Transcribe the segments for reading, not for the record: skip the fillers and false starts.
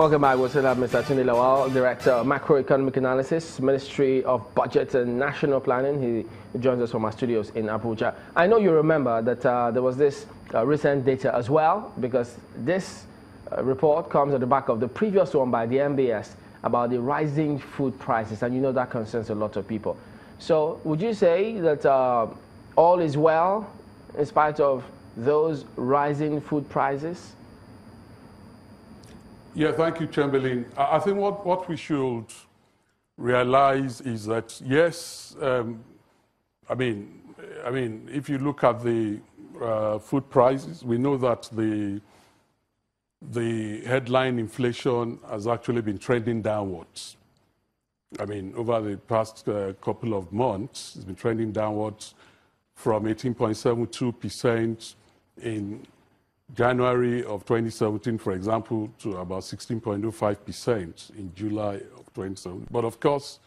Welcome back. We'll say that Mr. Tunde Lawal, Director of Macroeconomic Analysis, Ministry of Budget and National Planning. He joins us from our studios in Abuja. I know you remember that there was this recent data as well, because this report comes at the back of the previous one by the MBS about the rising food prices, and you know that concerns a lot of people. So would you say that all is well in spite of those rising food prices? Yeah, thank you, Chamberlain. I think what we should realize is that, yes, I mean, if you look at the food prices, we know that the headline inflation has actually been trending downwards. I mean, over the past couple of months, it's been trending downwards from 18.72% in January of 2017, for example, to about 16.05% in July of 2017. But of course,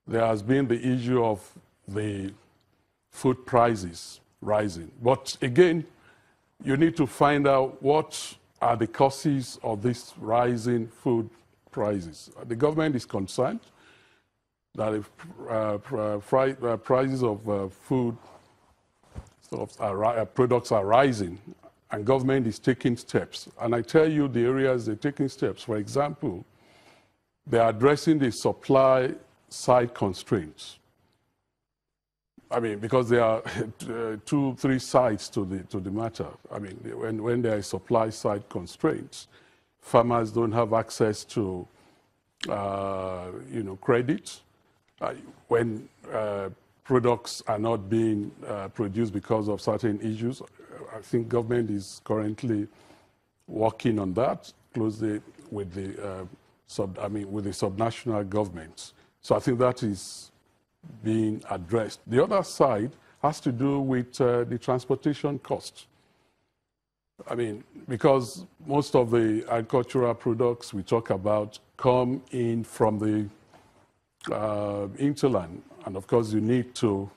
there has been the issue of the food prices rising. But again, you need to find out what are the causes of this rising food prices. The government is concerned that if prices of food products are rising, and government is taking steps. And I tell you the areas they're taking steps. For example, they're addressing the supply side constraints. I mean, because there are 2-3 sides to the matter. I mean, when there are supply side constraints, farmers don't have access to, credit. When products are not being produced because of certain issues, I think government is currently working on that closely with the subnational governments. So I think that is being addressed. The other side has to do with the transportation cost. I mean, because most of the agricultural products we talk about come in from the hinterland, and of course you need to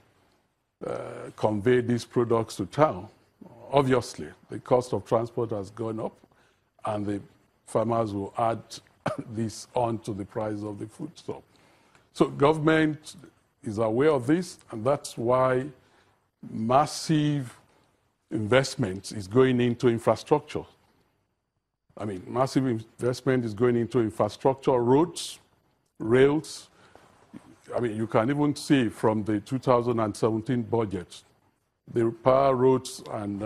convey these products to town. Obviously, the cost of transport has gone up, and the farmers will add this on to the price of the foodstuff. So government is aware of this, and that's why massive investment is going into infrastructure. I mean, massive investment is going into infrastructure, roads, rails. I mean, you can even see from the 2017 budget, the power, roads, and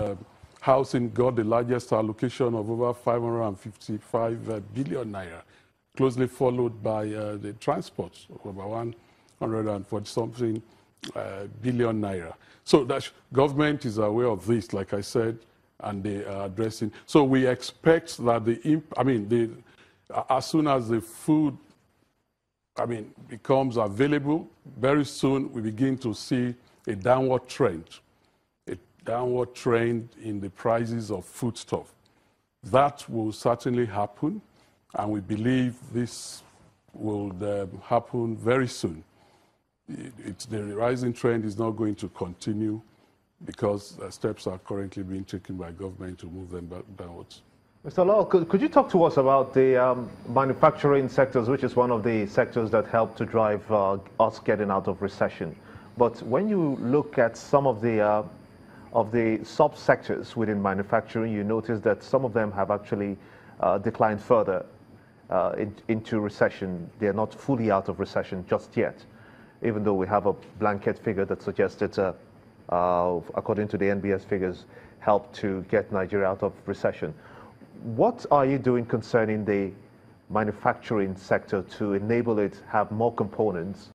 housing got the largest allocation of over 555 billion naira, closely followed by the transport of about 140-something billion naira. So that government is aware of this, like I said, and they are addressing. So we expect that as soon as the food, becomes available, very soon we begin to see a downward trend in the prices of foodstuff. That will certainly happen, and we believe this will happen very soon. The rising trend is not going to continue because steps are currently being taken by government to move them downwards. Mr. Lawal, could you talk to us about the manufacturing sectors, which is one of the sectors that help to drive us getting out of recession? But when you look at some of the sub-sectors within manufacturing, you notice that some of them have actually declined further into recession. They're not fully out of recession just yet, even though we have a blanket figure that suggests that, according to the NBS figures, help to get Nigeria out of recession. What are you doing concerning the manufacturing sector to enable it to have more components